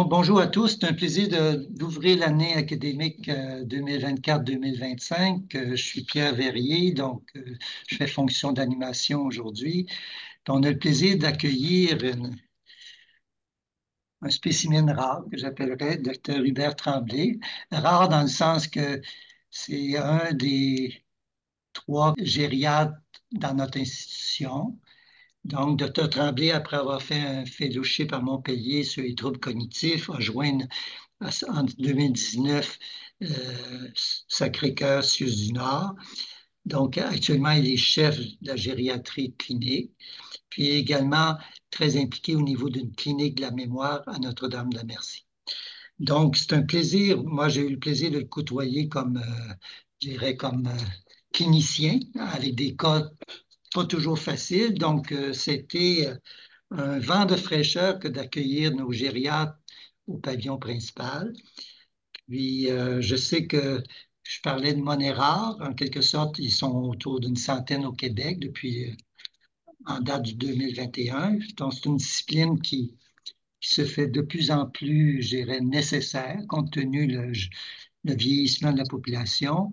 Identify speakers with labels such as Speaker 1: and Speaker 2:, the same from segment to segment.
Speaker 1: Donc, bonjour à tous. C'est un plaisir d'ouvrir l'année académique 2024-2025. Je suis Pierre Verrier, je fais fonction d'animation aujourd'hui. Puis on a le plaisir d'accueillir un spécimen rare que j'appellerais Dr. Hubert Tremblay. Rare dans le sens que c'est un des trois gériatres dans notre institution. Donc, Dr. Tremblay, après avoir fait un fellowship à Montpellier sur les troubles cognitifs, a joint en 2019 Sacré-Cœur Suisse du Nord. Donc, actuellement, il est chef de la gériatrie clinique, puis également très impliqué au niveau d'une clinique de la mémoire à Notre-Dame-de-la-Merci. Donc, c'est un plaisir. Moi, j'ai eu le plaisir de le côtoyer je dirais, comme clinicien, avec des cas pas toujours faciles. Donc, c'était un vent de fraîcheur que d'accueillir nos gériatres au pavillon principal. Puis, je sais que je parlais de monnaie rare. En quelque sorte, ils sont autour d'une centaine au Québec depuis en date du 2021. Donc, c'est une discipline qui se fait de plus en plus, je dirais, nécessaire compte tenu le vieillissement de la population,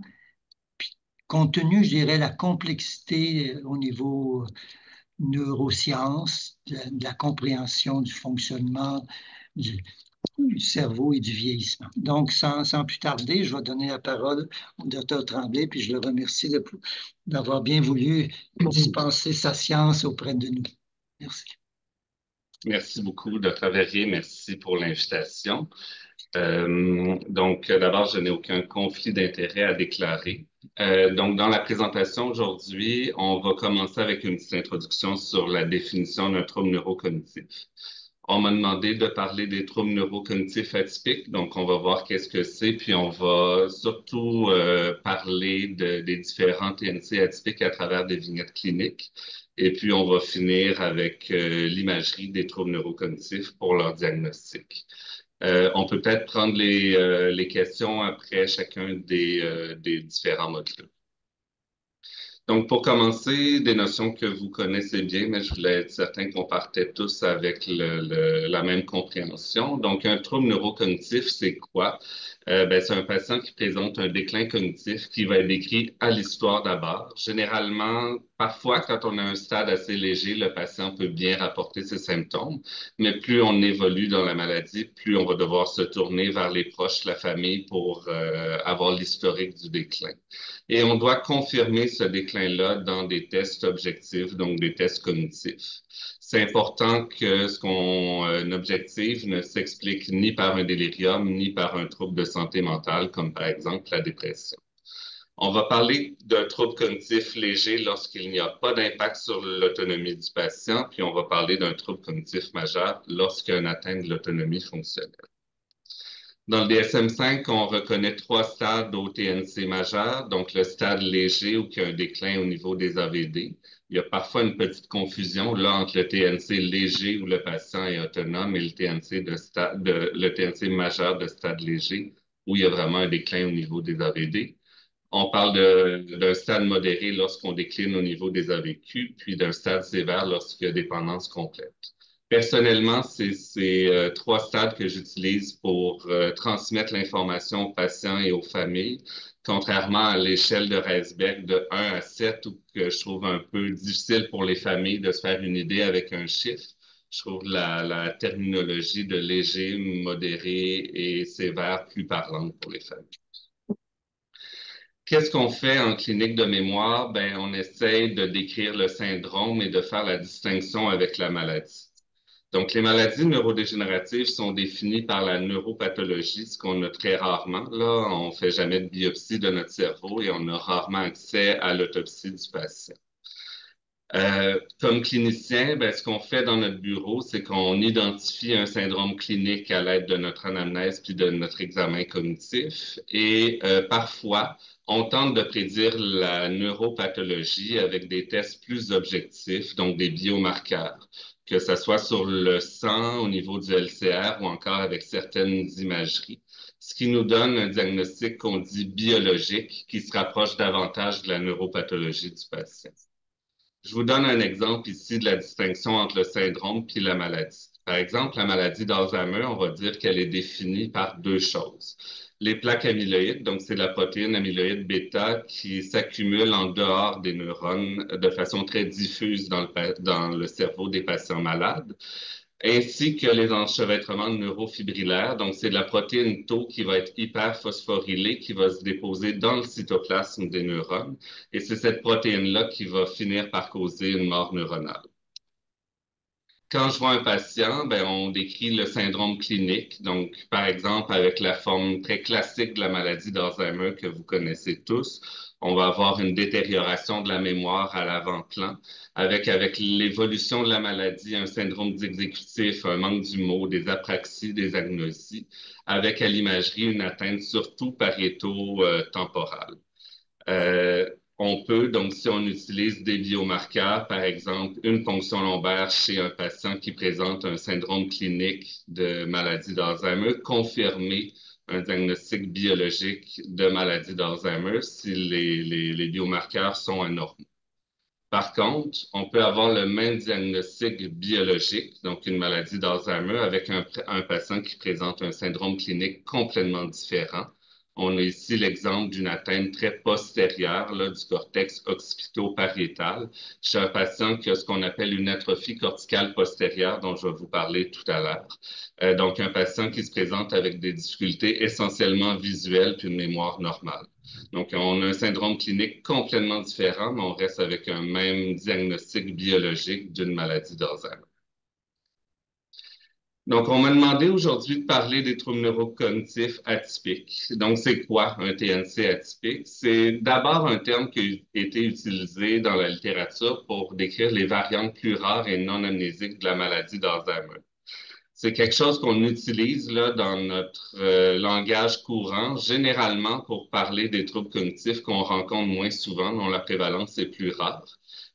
Speaker 1: compte tenu, je dirais, la complexité au niveau neurosciences, de la compréhension du fonctionnement du, du cerveau et du vieillissement. Donc, sans plus tarder, je vais donner la parole au docteur Tremblay, puis je le remercie d'avoir bien voulu dispenser sa science auprès de nous. Merci.
Speaker 2: Merci beaucoup, Dr. Verrier. Merci pour l'invitation. D'abord, je n'ai aucun conflit d'intérêt à déclarer. Dans la présentation aujourd'hui, on va commencer avec une petite introduction sur la définition d'un trouble neurocognitif. On m'a demandé de parler des troubles neurocognitifs atypiques, donc on va voir qu'est-ce que c'est, puis on va surtout parler des différents TNC atypiques à travers des vignettes cliniques. Et puis on va finir avec l'imagerie des troubles neurocognitifs pour leur diagnostic. On peut peut-être prendre les questions après chacun des différents modules. Donc, pour commencer, des notions que vous connaissez bien, mais je voulais être certain qu'on partait tous avec la même compréhension. Donc, un trouble neurocognitif, c'est quoi? C'est un patient qui présente un déclin cognitif qui va être décrit à l'histoire d'abord. Généralement, parfois, quand on a un stade assez léger, le patient peut bien rapporter ses symptômes, mais plus on évolue dans la maladie, plus on va devoir se tourner vers les proches, la famille pour avoir l'historique du déclin. Et on doit confirmer ce déclin-là dans des tests objectifs, donc des tests cognitifs. C'est important que ce qu'on objective ne s'explique ni par un délirium, ni par un trouble de santé mentale, comme par exemple la dépression. On va parler d'un trouble cognitif léger lorsqu'il n'y a pas d'impact sur l'autonomie du patient, puis on va parler d'un trouble cognitif majeur lorsqu'il y a une atteinte de l'autonomie fonctionnelle. Dans le DSM-5, on reconnaît trois stades au TNC majeur, donc le stade léger ou qui a un déclin au niveau des AVD. Il y a parfois une petite confusion là entre le TNC léger où le patient est autonome et le le TNC majeur de stade léger où il y a vraiment un déclin au niveau des AVD. On parle d'un stade modéré lorsqu'on décline au niveau des AVQ, puis d'un stade sévère lorsqu'il y a dépendance complète. Personnellement, c'est ces trois stades que j'utilise pour transmettre l'information aux patients et aux familles, contrairement à l'échelle de Reisberg de 1 à 7, où que je trouve un peu difficile pour les familles de se faire une idée avec un chiffre. Je trouve la terminologie de léger, modéré et sévère plus parlante pour les familles. Qu'est-ce qu'on fait en clinique de mémoire? On essaye de décrire le syndrome et de faire la distinction avec la maladie. Donc, les maladies neurodégénératives sont définies par la neuropathologie, ce qu'on a très rarement. Là, on fait jamais de biopsie de notre cerveau et on a rarement accès à l'autopsie du patient. Comme clinicien, ce qu'on fait dans notre bureau, c'est qu'on identifie un syndrome clinique à l'aide de notre anamnèse puis de notre examen cognitif. Et parfois, on tente de prédire la neuropathologie avec des tests plus objectifs, donc des biomarqueurs, que ce soit sur le sang au niveau du LCR ou encore avec certaines imageries, ce qui nous donne un diagnostic qu'on dit biologique qui se rapproche davantage de la neuropathologie du patient. Je vous donne un exemple ici de la distinction entre le syndrome puis la maladie. Par exemple, la maladie d'Alzheimer, on va dire qu'elle est définie par deux choses. Les plaques amyloïdes, donc c'est la protéine amyloïde bêta qui s'accumule en dehors des neurones de façon très diffuse dans le cerveau des patients malades, ainsi que les enchevêtrements neurofibrillaires. Donc, c'est de la protéine Tau qui va être hyperphosphorylée, qui va se déposer dans le cytoplasme des neurones. Et c'est cette protéine-là qui va finir par causer une mort neuronale. Quand je vois un patient, ben, on décrit le syndrome clinique. Donc, par exemple, avec la forme très classique de la maladie d'Alzheimer que vous connaissez tous, on va avoir une détérioration de la mémoire à l'avant-plan, avec l'évolution de la maladie, un syndrome exécutif, un manque du mot, des apraxies, des agnosies, avec à l'imagerie une atteinte surtout pariéto-temporale. Euh, on peut, donc, si on utilise des biomarqueurs, par exemple, une ponction lombaire chez un patient qui présente un syndrome clinique de maladie d'Alzheimer, confirmer un diagnostic biologique de maladie d'Alzheimer si les biomarqueurs sont anormaux. Par contre, on peut avoir le même diagnostic biologique, donc une maladie d'Alzheimer, avec un patient qui présente un syndrome clinique complètement différent. On a ici l'exemple d'une atteinte très postérieure là, du cortex occipito-pariétal chez un patient qui a ce qu'on appelle une atrophie corticale postérieure, dont je vais vous parler tout à l'heure. Donc, un patient qui se présente avec des difficultés essentiellement visuelles puis une mémoire normale. Donc, on a un syndrome clinique complètement différent, mais on reste avec un même diagnostic biologique d'une maladie d'Alzheimer. Donc, on m'a demandé aujourd'hui de parler des troubles neurocognitifs atypiques. Donc, c'est quoi un TNC atypique? C'est d'abord un terme qui a été utilisé dans la littérature pour décrire les variantes plus rares et non amnésiques de la maladie d'Alzheimer. C'est quelque chose qu'on utilise là, dans notre langage courant, généralement pour parler des troubles cognitifs qu'on rencontre moins souvent, dont la prévalence est plus rare.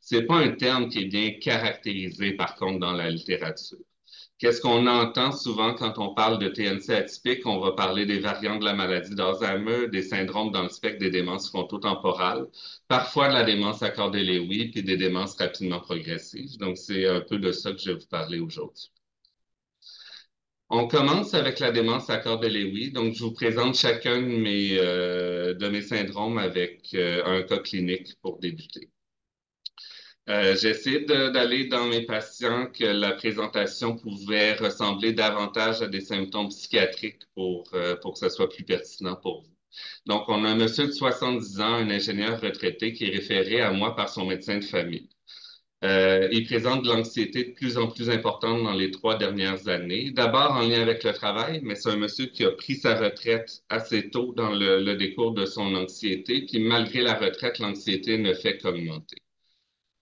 Speaker 2: C'est pas un terme qui est bien caractérisé, par contre, dans la littérature. Qu'est-ce qu'on entend souvent quand on parle de TNC atypique? On va parler des variantes de la maladie d'Alzheimer, des syndromes dans le spectre des démences frontotemporales, parfois de la démence accordée-Lewy, puis des démences rapidement progressives. Donc, c'est un peu de ça que je vais vous parler aujourd'hui. On commence avec la démence accordée-Lewy. Donc, je vous présente chacun de mes syndromes avec un cas clinique pour débuter. J'essaie d'aller dans mes patients que la présentation pouvait ressembler davantage à des symptômes psychiatriques pour que ce soit plus pertinent pour vous. Donc, on a un monsieur de 70 ans, un ingénieur retraité qui est référé à moi par son médecin de famille. Il présente de l'anxiété de plus en plus importante dans les 3 dernières années. D'abord en lien avec le travail, mais c'est un monsieur qui a pris sa retraite assez tôt dans le décours de son anxiété. Puis malgré la retraite, l'anxiété ne fait qu'augmenter.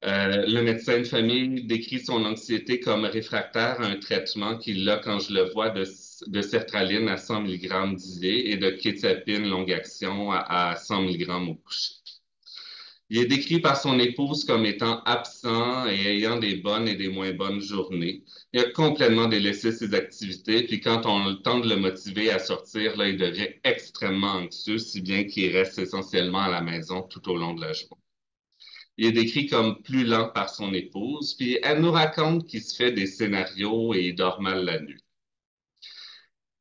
Speaker 2: Le médecin de famille décrit son anxiété comme réfractaire à un traitement qu'il a quand je le vois de sertraline à 100 mg d'IA et de quétiapine longue action à 100 mg au coucher. Il est décrit par son épouse comme étant absent et ayant des bonnes et des moins bonnes journées. Il a complètement délaissé ses activités, puis quand on tente de le motiver à sortir, là, il devient extrêmement anxieux, si bien qu'il reste essentiellement à la maison tout au long de la journée. Il est décrit comme plus lent par son épouse, puis elle nous raconte qu'il se fait des scénarios et il dort mal la nuit.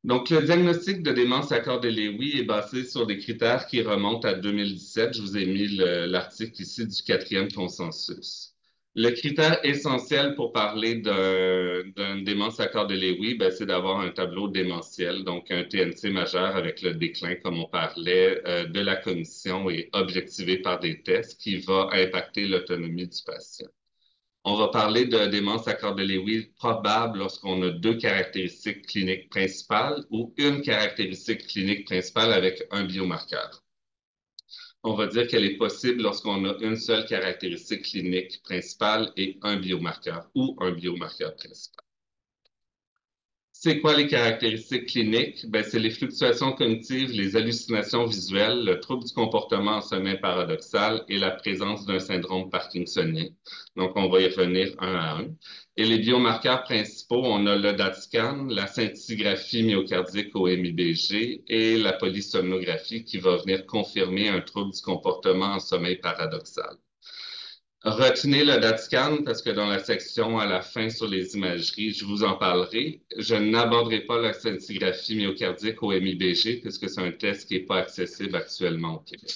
Speaker 2: Donc, le diagnostic de démence accordée-Lewy est basé sur des critères qui remontent à 2017. Je vous ai mis l'article ici du 4e consensus. Le critère essentiel pour parler d'une démence accordée-Lewy, ben, c'est d'avoir un tableau démentiel, donc un TNC majeur avec le déclin, comme on parlait, de la cognition et objectivé par des tests qui va impacter l'autonomie du patient. On va parler de démence accordée-Lewy probable lorsqu'on a 2 caractéristiques cliniques principales ou une caractéristique clinique principale avec un biomarqueur. On va dire qu'elle est possible lorsqu'on a une seule caractéristique clinique principale et un biomarqueur ou un biomarqueur principal. C'est quoi les caractéristiques cliniques? Ben, c'est les fluctuations cognitives, les hallucinations visuelles, le trouble du comportement en sommeil paradoxal et la présence d'un syndrome parkinsonien. Donc, on va y revenir un à un. Et les biomarqueurs principaux, on a le DaTscan, la scintigraphie myocardique au MIBG et la polysomnographie qui va venir confirmer un trouble du comportement en sommeil paradoxal. Retenez le DAT-scan parce que dans la section à la fin sur les imageries, je vous en parlerai. Je n'aborderai pas la scintigraphie myocardique au MIBG puisque c'est un test qui n'est pas accessible actuellement au Québec.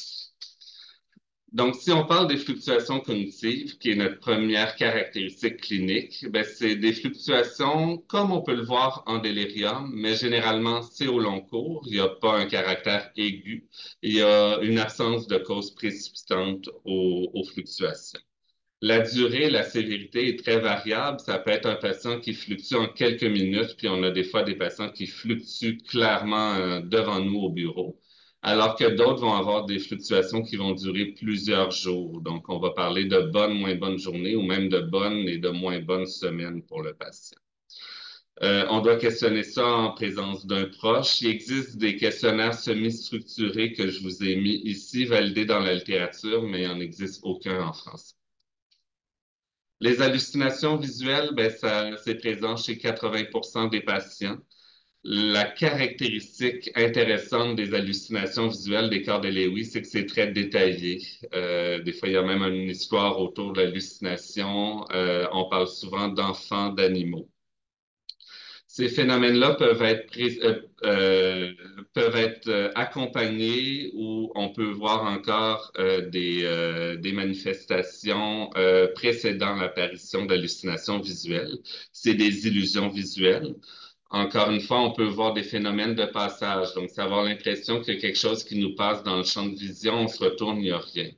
Speaker 2: Donc, si on parle des fluctuations cognitives, qui est notre première caractéristique clinique, ben, c'est des fluctuations comme on peut le voir en délirium, mais généralement, c'est au long cours. Il n'y a pas un caractère aigu. Il y a une absence de cause précipitante aux fluctuations. La durée, la sévérité est très variable. Ça peut être un patient qui fluctue en quelques minutes, puis on a des fois des patients qui fluctuent clairement devant nous au bureau, alors que d'autres vont avoir des fluctuations qui vont durer plusieurs jours. Donc, on va parler de bonnes, moins bonnes journées ou même de bonnes et de moins bonnes semaines pour le patient. On doit questionner ça en présence d'un proche. Il existe des questionnaires semi-structurés que je vous ai mis ici, validés dans la littérature, mais il n'en existe aucun en France. Les hallucinations visuelles, ben, c'est présent chez 80% des patients. La caractéristique intéressante des hallucinations visuelles des corps de Lewy, c'est que c'est très détaillé. Des fois, il y a même une histoire autour de l'hallucination. On parle souvent d'enfants d'animaux. Ces phénomènes-là peuvent être accompagnés ou on peut voir encore des manifestations précédant l'apparition d'hallucinations visuelles. C'est des illusions visuelles. Encore une fois, on peut voir des phénomènes de passage. Donc, c'est avoir l'impression qu'il y a quelque chose qui nous passe dans le champ de vision, on se retourne, il n'y a rien.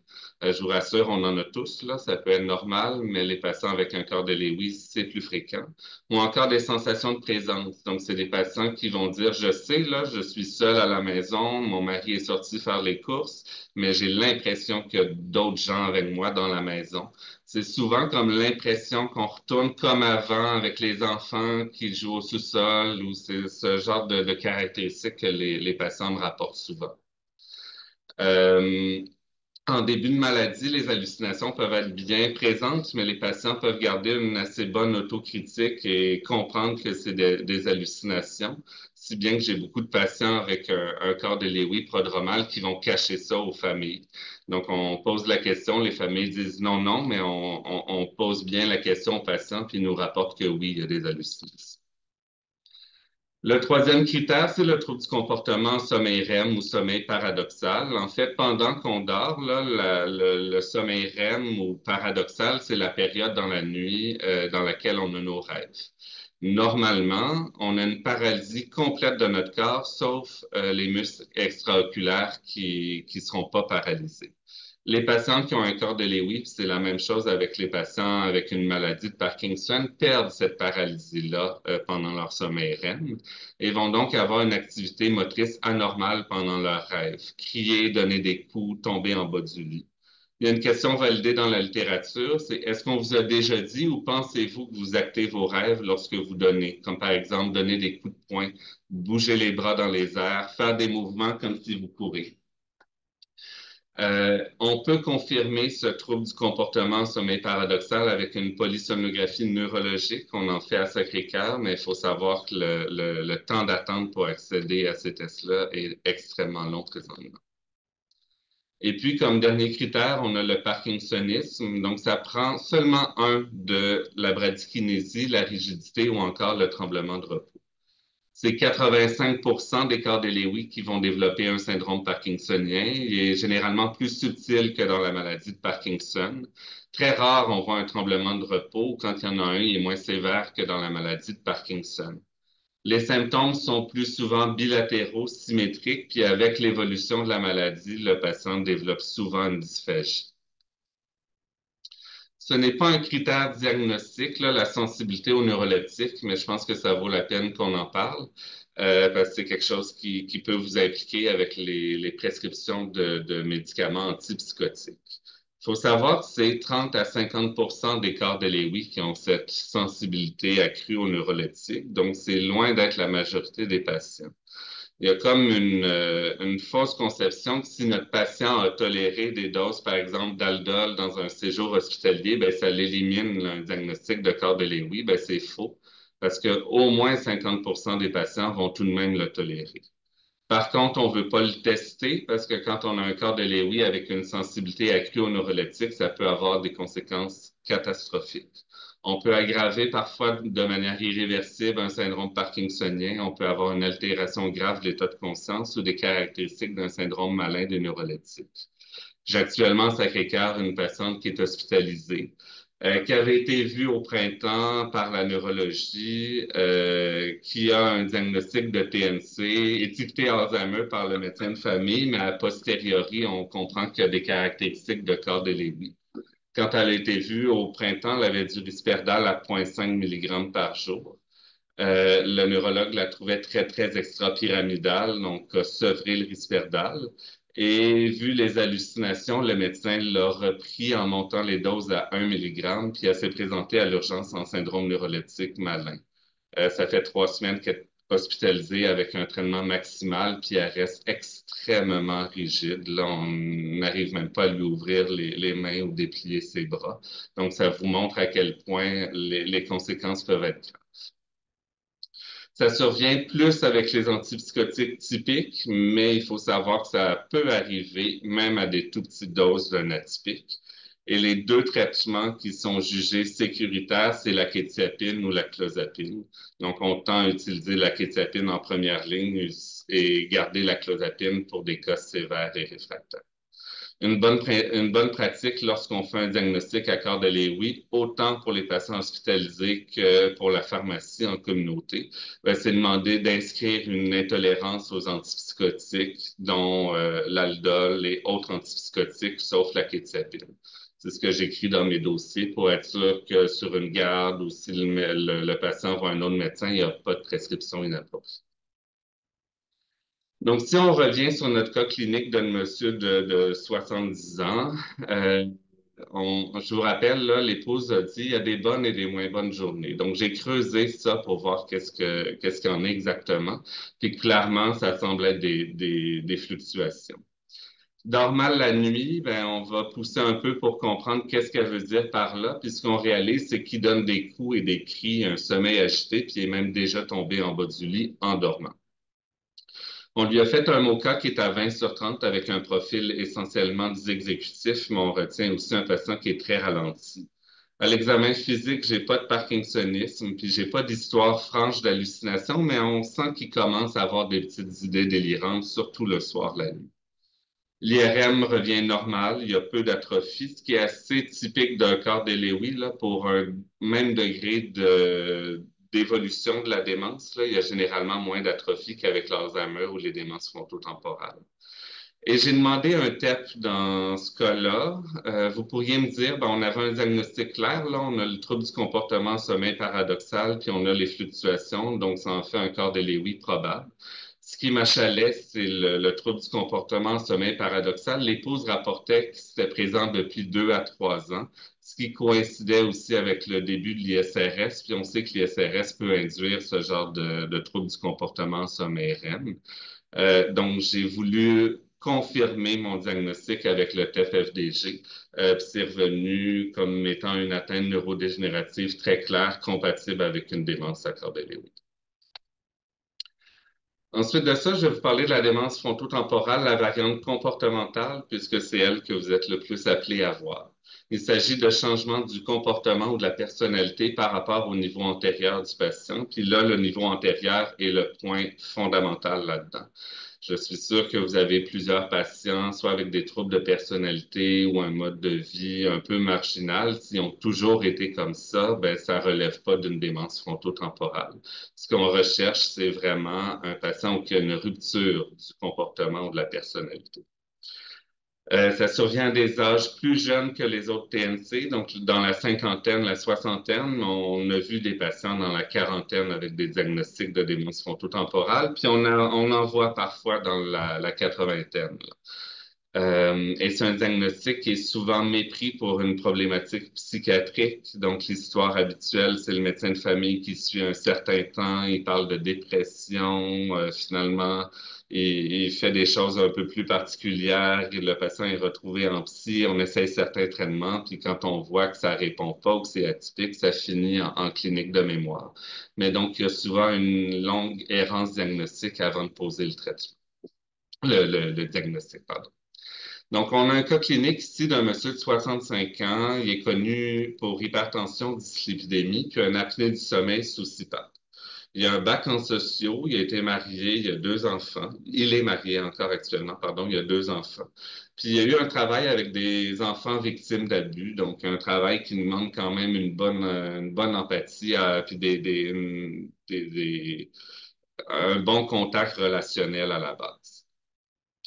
Speaker 2: Je vous rassure, on en a tous, là, ça peut être normal, mais les patients avec un corps de Lewis, c'est plus fréquent. Ou encore des sensations de présence. Donc, c'est des patients qui vont dire, je sais, là, je suis seul à la maison, mon mari est sorti faire les courses, mais j'ai l'impression qu'il y a d'autres gens avec moi dans la maison. C'est souvent comme l'impression qu'on retourne comme avant avec les enfants qui jouent au sous-sol ou c'est ce genre de caractéristiques que les patients me rapportent souvent. Euh, En début de maladie, les hallucinations peuvent être bien présentes, mais les patients peuvent garder une assez bonne autocritique et comprendre que c'est des hallucinations, si bien que j'ai beaucoup de patients avec un corps de Lewy prodromal qui vont cacher ça aux familles. Donc, on pose la question, les familles disent non, non, mais on pose bien la question aux patients, puis ils nous rapportent que oui, il y a des hallucinations. Le troisième critère, c'est le trouble du comportement sommeil REM ou sommeil paradoxal. En fait, pendant qu'on dort, là, le sommeil REM ou paradoxal, c'est la période dans la nuit dans laquelle on a nos rêves. Normalement, on a une paralysie complète de notre corps, sauf les muscles extraoculaires qui ne seront pas paralysés. Les patients qui ont un corps de Lewy, c'est la même chose avec les patients avec une maladie de Parkinson, perdent cette paralysie-là pendant leur sommeil REM et vont donc avoir une activité motrice anormale pendant leur rêve, crier, donner des coups, tomber en bas du lit. Il y a une question validée dans la littérature, c'est est-ce qu'on vous a déjà dit ou pensez-vous que vous actez vos rêves lorsque vous donnez, comme par exemple donner des coups de poing, bouger les bras dans les airs, faire des mouvements comme si vous courez. On peut confirmer ce trouble du comportement sommeil paradoxal avec une polysomnographie neurologique. On en fait à Sacré-Cœur, mais il faut savoir que le temps d'attente pour accéder à ces tests-là est extrêmement long présentement. Et puis, comme dernier critère, on a le parkinsonisme. Donc, ça prend seulement un de la bradykinésie, la rigidité ou encore le tremblement de repos. C'est 85% des corps de Lewy qui vont développer un syndrome parkinsonien. Il est généralement plus subtil que dans la maladie de Parkinson. Très rare, on voit un tremblement de repos. Quand il y en a un, il est moins sévère que dans la maladie de Parkinson. Les symptômes sont plus souvent bilatéraux, symétriques, puis avec l'évolution de la maladie, le patient développe souvent une dysphagie. Ce n'est pas un critère diagnostique, là, la sensibilité aux neuroleptiques, mais je pense que ça vaut la peine qu'on en parle parce que c'est quelque chose qui peut vous impliquer avec les prescriptions de médicaments antipsychotiques. Il faut savoir que c'est 30 à 50% des corps de Lewy qui ont cette sensibilité accrue aux neuroleptiques, donc c'est loin d'être la majorité des patients. Il y a comme une fausse conception que si notre patient a toléré des doses, par exemple, d'aldol dans un séjour hospitalier, ben, ça l'élimine un diagnostic de corps de Lewy. Ben, c'est faux, parce que au moins 50% des patients vont tout de même le tolérer. Par contre, on ne veut pas le tester parce que quand on a un corps de Lewy avec une sensibilité accrue au neuroleptique, ça peut avoir des conséquences catastrophiques. On peut aggraver parfois de manière irréversible un syndrome parkinsonien. On peut avoir une altération grave de l'état de conscience ou des caractéristiques d'un syndrome malin des neuroleptiques. J'ai actuellement à Sacré-Cœur une patiente qui est hospitalisée, qui avait été vue au printemps par la neurologie, qui a un diagnostic de TNC, étiqueté Alzheimer par le médecin de famille, mais a posteriori, on comprend qu'il y a des caractéristiques de corps de Léwy. Quand elle a été vue au printemps, elle avait du risperdal à 0,5 mg par jour. Le neurologue la trouvait très, très extra-pyramidale, donc a sevré le risperdal. Et vu les hallucinations, le médecin l'a repris en montant les doses à 1 mg, puis elle s'est présentée à l'urgence en syndrome neuroleptique malin. Ça fait 3 semaines qu'elle est hospitalisée avec un traitement maximal, puis elle reste extrêmement rigide. Là, on n'arrive même pas à lui ouvrir les mains ou déplier ses bras. Donc, ça vous montre à quel point les conséquences peuvent être graves. Ça survient plus avec les antipsychotiques typiques, mais il faut savoir que ça peut arriver même à des tout petites doses d'un atypique. Et les deux traitements qui sont jugés sécuritaires, c'est la quétiapine ou la clozapine. Donc, on tend à utiliser la quétiapine en première ligne et garder la clozapine pour des cas sévères et réfractaires. Une bonne pratique lorsqu'on fait un diagnostic à corps de Lewy, autant pour les patients hospitalisés que pour la pharmacie en communauté, c'est demander d'inscrire une intolérance aux antipsychotiques, dont l'aldol et autres antipsychotiques, sauf la quétiapine. C'est ce que j'écris dans mes dossiers pour être sûr que sur une garde ou si le patient voit un autre médecin, il n'y a pas de prescription inappropriée. Donc, si on revient sur notre cas clinique d'un monsieur de 70 ans, euh, je vous rappelle, là, l'épouse a dit il y a des bonnes et des moins bonnes journées. Donc, j'ai creusé ça pour voir qu'est-ce qu'il y en est exactement. Puis clairement, ça semble être des fluctuations. Dort mal la nuit, ben, on va pousser un peu pour comprendre qu'est-ce qu'elle veut dire par là. Puis ce qu'on réalise, c'est qu'il donne des coups et des cris, un sommeil agité, puis il est même déjà tombé en bas du lit en dormant. On lui a fait un MoCA qui est à 20 sur 30 avec un profil essentiellement exécutif, mais on retient aussi un patient qui est très ralenti. À l'examen physique, j'ai pas de parkinsonisme, puis j'ai pas d'histoire franche d'hallucination, mais on sent qu'il commence à avoir des petites idées délirantes, surtout le soir, la nuit. L'IRM revient normal, il y a peu d'atrophie, ce qui est assez typique d'un corps de Lewy là, pour un même degré d'évolution de la démence. Là, il y a généralement moins d'atrophie qu'avec l'Alzheimer ou les démences frontotemporales. Et j'ai demandé un TEP dans ce cas-là. Vous pourriez me dire, ben, on avait un diagnostic clair, là, on a le trouble du comportement sommeil paradoxal, puis on a les fluctuations, donc ça en fait un corps de Lewy probable. Ce qui m'achalait, c'est le trouble du comportement sommeil paradoxal. L'épouse rapportait que c'était présent depuis 2 à 3 ans, ce qui coïncidait aussi avec le début de l'ISRS, puis on sait que l'ISRS peut induire ce genre de trouble du comportement sommeil REM. Donc, j'ai voulu confirmer mon diagnostic avec le TEF-FDG. Puis c'est revenu comme étant une atteinte neurodégénérative très claire, compatible avec une démence accordée. Ensuite de ça, je vais vous parler de la démence frontotemporale, la variante comportementale, puisque c'est elle que vous êtes le plus appelé à voir. Il s'agit de changements du comportement ou de la personnalité par rapport au niveau antérieur du patient. Puis là, le niveau antérieur est le point fondamental là-dedans. Je suis sûr que vous avez plusieurs patients, soit avec des troubles de personnalité ou un mode de vie un peu marginal. S'ils ont toujours été comme ça, ben, ça relève pas d'une démence frontotemporale. Ce qu'on recherche, c'est vraiment un patient qui a une rupture du comportement ou de la personnalité. Ça survient à des âges plus jeunes que les autres TNC, donc dans la cinquantaine, la soixantaine, on a vu des patients dans la quarantaine avec des diagnostics de démence frontotemporale, puis on en voit parfois dans la quatre-vingtaine. Et c'est un diagnostic qui est souvent mépris pour une problématique psychiatrique. Donc, l'histoire habituelle, c'est le médecin de famille qui suit un certain temps, il parle de dépression, finalement, il fait des choses un peu plus particulières, et le patient est retrouvé en psy, on essaye certains traitements, puis quand on voit que ça répond pas ou que c'est atypique, ça finit en clinique de mémoire. Mais donc, il y a souvent une longue errance diagnostique avant de poser le traitement. le diagnostic, pardon. Donc, on a un cas clinique ici d'un monsieur de 65 ans. Il est connu pour hypertension, dyslipidémie, puis un apnée du sommeil sous CPAP. Il a un bac en sociaux, il a été marié, il a deux enfants. Il est marié encore actuellement, pardon, il a deux enfants. Puis il a eu un travail avec des enfants victimes d'abus, donc un travail qui demande quand même une bonne empathie, puis un bon contact relationnel à la base.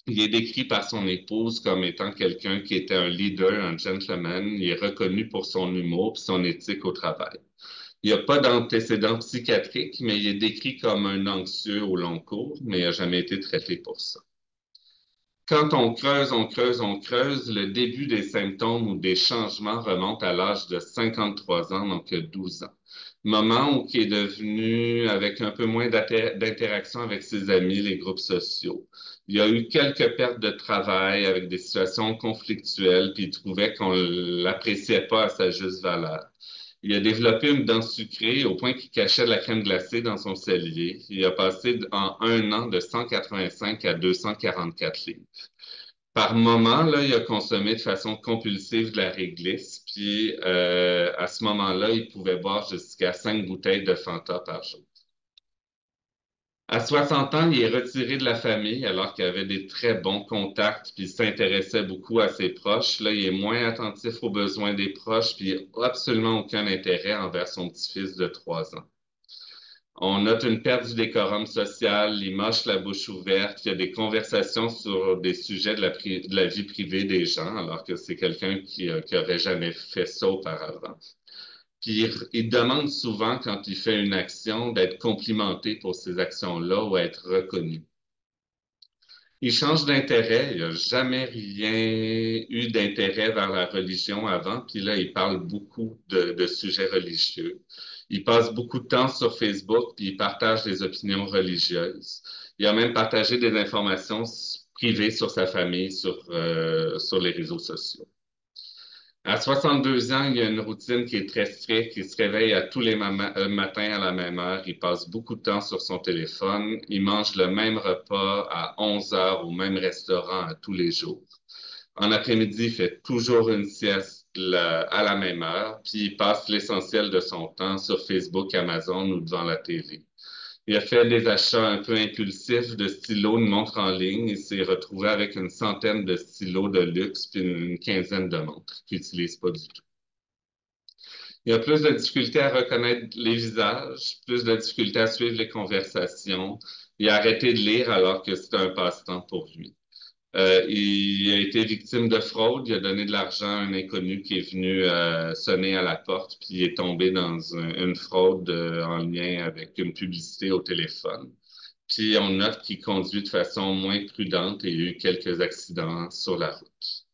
Speaker 2: Il est décrit par son épouse comme étant quelqu'un qui était un leader, un gentleman. Il est reconnu pour son humour et son éthique au travail. Il n'y a pas d'antécédent psychiatrique, mais il est décrit comme un anxieux au long cours, mais il n'a jamais été traité pour ça. Quand on creuse, on creuse, on creuse, le début des symptômes ou des changements remonte à l'âge de 53 ans, donc 12 ans. Moment où il est devenu avec un peu moins d'interaction avec ses amis, les groupes sociaux. Il y a eu quelques pertes de travail avec des situations conflictuelles, puis il trouvait qu'on l'appréciait pas à sa juste valeur. Il a développé une dent sucrée au point qu'il cachait de la crème glacée dans son cellier. Il a passé en un an de 185 à 244 livres. Par moment, là, il a consommé de façon compulsive de la réglisse, puis à ce moment-là, il pouvait boire jusqu'à 5 bouteilles de Fanta par jour. À 60 ans, il est retiré de la famille alors qu'il avait des très bons contacts, puis il s'intéressait beaucoup à ses proches. Là, il est moins attentif aux besoins des proches, puis il n'a absolument aucun intérêt envers son petit-fils de 3 ans. On note une perte du décorum social, il mâche la bouche ouverte, il y a des conversations sur des sujets de la vie privée des gens, alors que c'est quelqu'un qui aurait jamais fait ça auparavant. Puis il demande souvent, quand il fait une action, d'être complimenté pour ces actions-là ou être reconnu. Il change d'intérêt. Il n'a jamais rien eu d'intérêt vers la religion avant. Puis là, il parle beaucoup de sujets religieux. Il passe beaucoup de temps sur Facebook, puis il partage des opinions religieuses. Il a même partagé des informations privées sur sa famille, sur les réseaux sociaux. À 62 ans, il y a une routine qui est très stricte. Il se réveille à tous les matins à la même heure. Il passe beaucoup de temps sur son téléphone. Il mange le même repas à 11 heures au même restaurant à tous les jours. En après-midi, il fait toujours une sieste à la même heure. Puis il passe l'essentiel de son temps sur Facebook, Amazon ou devant la télé. Il a fait des achats un peu impulsifs de stylos, de montres en ligne. Il s'est retrouvé avec une centaine de stylos de luxe puis une quinzaine de montres qu'il n'utilise pas du tout. Il a plus de difficultés à reconnaître les visages, plus de difficultés à suivre les conversations. Il a arrêté de lire alors que c'était un passe-temps pour lui. Il a été victime de fraude. Il a donné de l'argent à un inconnu qui est venu sonner à la porte, puis il est tombé dans une fraude en lien avec une publicité au téléphone. Puis on note qu'il conduit de façon moins prudente et il y a eu quelques accidents sur la route.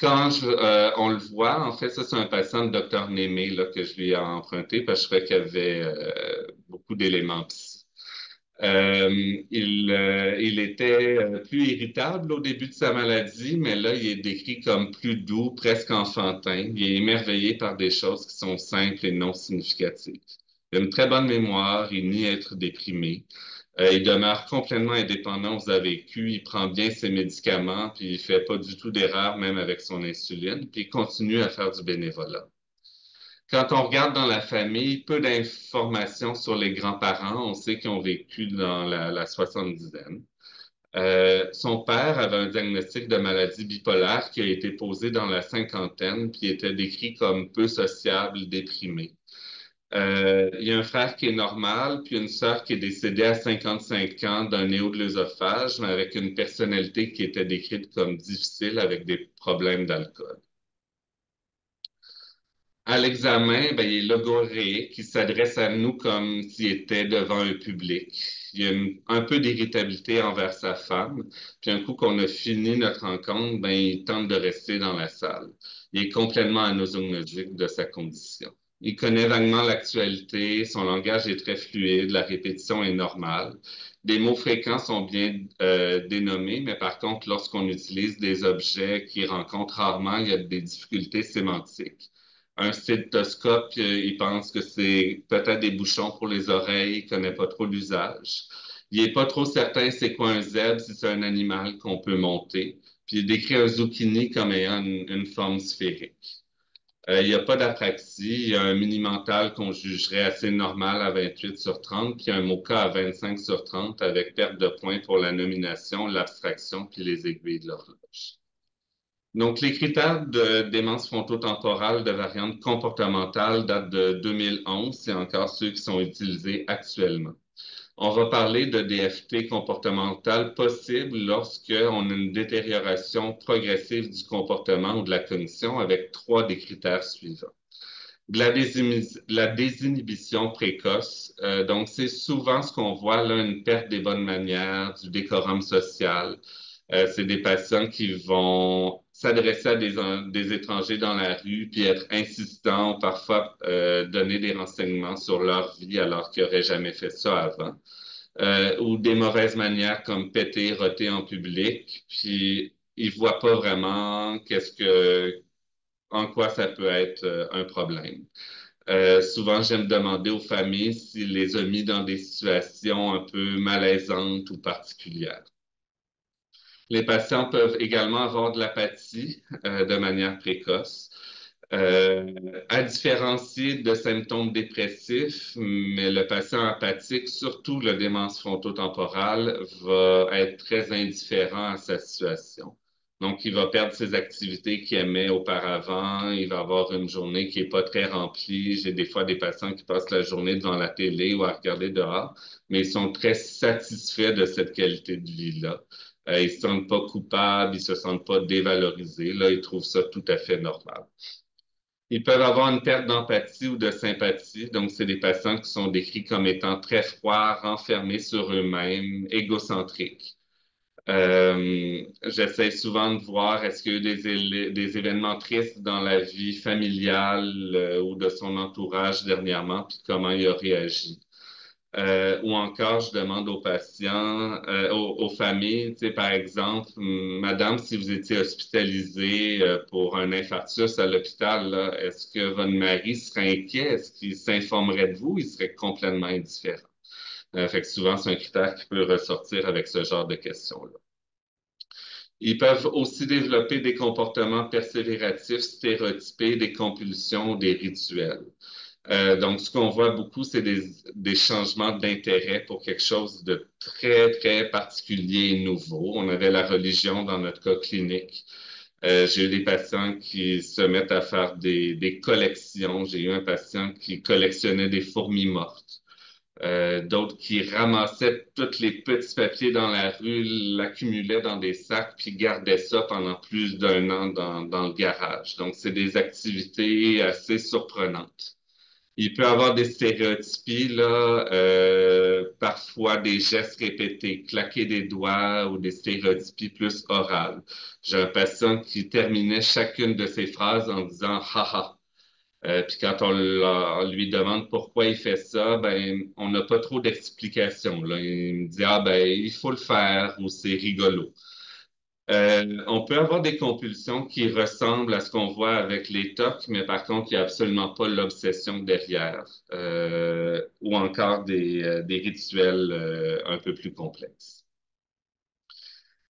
Speaker 2: On le voit, en fait, ça c'est un patient de Dr Némé là, que je lui ai emprunté parce que je trouvais qu'il y avait beaucoup d'éléments psy. Il était plus irritable au début de sa maladie, mais là, il est décrit comme plus doux, presque enfantin. Il est émerveillé par des choses qui sont simples et non significatives. Il a une très bonne mémoire, il nie être déprimé. Il demeure complètement indépendant aux AVQ, il prend bien ses médicaments, puis il fait pas du tout d'erreur, même avec son insuline, puis il continue à faire du bénévolat. Quand on regarde dans la famille, peu d'informations sur les grands-parents. On sait qu'ils ont vécu dans la soixante-dizaine. Son père avait un diagnostic de maladie bipolaire qui a été posé dans la cinquantaine, puis était décrit comme peu sociable, déprimé. Il y a un frère qui est normal, puis une sœur qui est décédée à 55 ans d'un néo de l'œsophage, mais avec une personnalité qui était décrite comme difficile avec des problèmes d'alcool. À l'examen, ben, il est logorrhéique, il s'adresse à nous comme s'il était devant un public. Il y a un peu d'irritabilité envers sa femme. Puis un coup qu'on a fini notre rencontre, ben, il tente de rester dans la salle. Il est complètement anosognogique de sa condition. Il connaît vaguement l'actualité, son langage est très fluide, la répétition est normale. Des mots fréquents sont bien dénommés, mais par contre, lorsqu'on utilise des objets qu'il rencontre rarement, il y a des difficultés sémantiques. Un stéthoscope, il pense que c'est peut-être des bouchons pour les oreilles, il connaît pas trop l'usage. Il n'est pas trop certain c'est quoi un zèbre, si c'est un animal qu'on peut monter. Puis il décrit un zucchini comme ayant une forme sphérique. Il n'y a pas d'apraxie. Il y a un mini-mental qu'on jugerait assez normal à 28 sur 30, puis un MoCA à 25 sur 30 avec perte de points pour la nomination, l'abstraction, puis les aiguilles de l'horloge. Donc, les critères de démence frontotemporale de variante comportementale datent de 2011. C'est encore ceux qui sont utilisés actuellement. On va parler de DFT comportemental possible lorsqu'on a une détérioration progressive du comportement ou de la cognition avec trois des critères suivants. La désinhibition précoce, donc c'est souvent ce qu'on voit là, une perte des bonnes manières, du décorum social. C'est des patients qui vont s'adresser à des étrangers dans la rue, puis être insistants, parfois donner des renseignements sur leur vie alors qu'ils n'auraient jamais fait ça avant. Ou des mauvaises manières comme péter, roter en public, puis ils voient pas vraiment en quoi ça peut être un problème. Souvent, j'aime demander aux familles s'ils les ont mis dans des situations un peu malaisantes ou particulières. Les patients peuvent également avoir de l'apathie de manière précoce, euh, à différencier de symptômes dépressifs, mais le patient apathique, surtout le démence frontotemporale, va être très indifférent à sa situation. Donc, il va perdre ses activités qu'il aimait auparavant. Il va avoir une journée qui n'est pas très remplie. J'ai des fois des patients qui passent la journée devant la télé ou à regarder dehors, mais ils sont très satisfaits de cette qualité de vie-là. Ils ne se sentent pas coupables, ils ne se sentent pas dévalorisés. Là, ils trouvent ça tout à fait normal. Ils peuvent avoir une perte d'empathie ou de sympathie. Donc, c'est des patients qui sont décrits comme étant très froids, renfermés sur eux-mêmes, égocentriques. J'essaie souvent de voir est-ce qu'il y a eu des événements tristes dans la vie familiale ou de son entourage dernièrement, puis comment il a réagi. Ou encore, je demande aux patients, aux familles, tu sais, par exemple, Madame, si vous étiez hospitalisée pour un infarctus à l'hôpital, là, est-ce que votre mari serait inquiet? Est-ce qu'il s'informerait de vous? Il serait complètement indifférent. Fait que souvent, c'est un critère qui peut ressortir avec ce genre de questions-là. Ils peuvent aussi développer des comportements persévératifs, stéréotypés, des compulsions, des rituels. Donc, ce qu'on voit beaucoup, c'est des changements d'intérêt pour quelque chose de très, très particulier et nouveau. On avait la religion dans notre cas clinique. J'ai eu des patients qui se mettent à faire des collections. J'ai eu un patient qui collectionnait des fourmis mortes. D'autres qui ramassaient tous les petits papiers dans la rue, l'accumulaient dans des sacs, puis gardaient ça pendant plus d'un an dans le garage. Donc, c'est des activités assez surprenantes. Il peut y avoir des stéréotypies, là, parfois des gestes répétés, claquer des doigts ou des stéréotypies plus orales. J'ai un patient qui terminait chacune de ses phrases en disant haha. Puis quand on lui demande pourquoi il fait ça, ben on n'a pas trop d'explications, là. Il me dit ah ben il faut le faire ou c'est rigolo. On peut avoir des compulsions qui ressemblent à ce qu'on voit avec les TOC, mais par contre, il n'y a absolument pas l'obsession derrière, ou encore des rituels un peu plus complexes.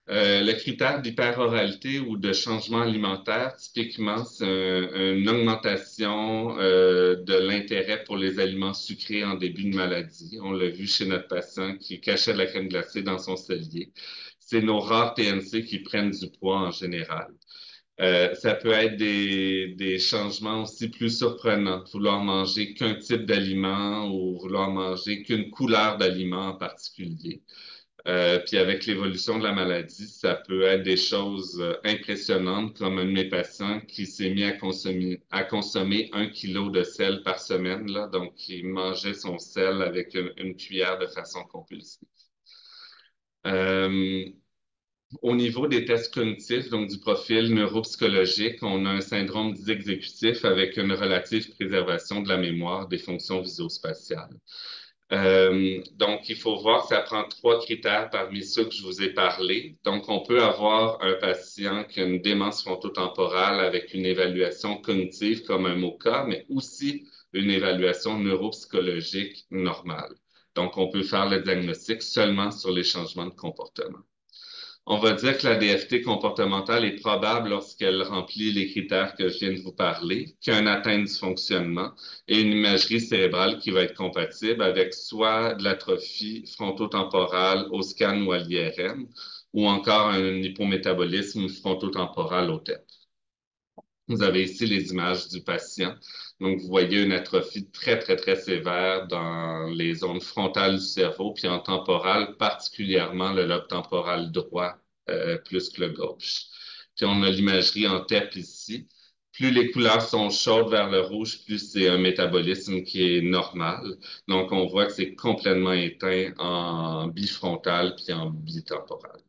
Speaker 2: Le critère d'hyperoralité ou de changement alimentaire, typiquement, c'est une augmentation de l'intérêt pour les aliments sucrés en début de maladie. On l'a vu chez notre patient qui cachait de la crème glacée dans son cellier. C'est nos rares TNC qui prennent du poids en général. Ça peut être des changements aussi plus surprenants, vouloir manger qu'un type d'aliment ou vouloir manger qu'une couleur d'aliment en particulier. Puis avec l'évolution de la maladie, ça peut être des choses impressionnantes, comme un de mes patients qui s'est mis à consommer 1 kilo de sel par semaine, là, donc il mangeait son sel avec une cuillère de façon compulsive. Euh, Au niveau des tests cognitifs, donc du profil neuropsychologique, on a un syndrome dysexécutif avec une relative préservation de la mémoire des fonctions visospatiales. Donc, il faut voir, ça prend trois critères parmi ceux que je vous ai parlé. Donc, on peut avoir un patient qui a une démence frontotemporale avec une évaluation cognitive comme un MoCA, mais aussi une évaluation neuropsychologique normale. Donc, on peut faire le diagnostic seulement sur les changements de comportement. On va dire que la DFT comportementale est probable lorsqu'elle remplit les critères que je viens de vous parler, qu'il y a une atteinte du fonctionnement et une imagerie cérébrale qui va être compatible avec soit de l'atrophie frontotemporale au scan ou à l'IRM, ou encore un hypométabolisme frontotemporal au TEP. Vous avez ici les images du patient. Donc, vous voyez une atrophie très, très, très sévère dans les zones frontales du cerveau, puis en temporale, particulièrement le lobe temporal droit, plus que le gauche. Puis on a l'imagerie en TEP ici. Plus les couleurs sont chaudes vers le rouge, plus c'est un métabolisme qui est normal. Donc, on voit que c'est complètement éteint en bifrontal puis en bitemporal.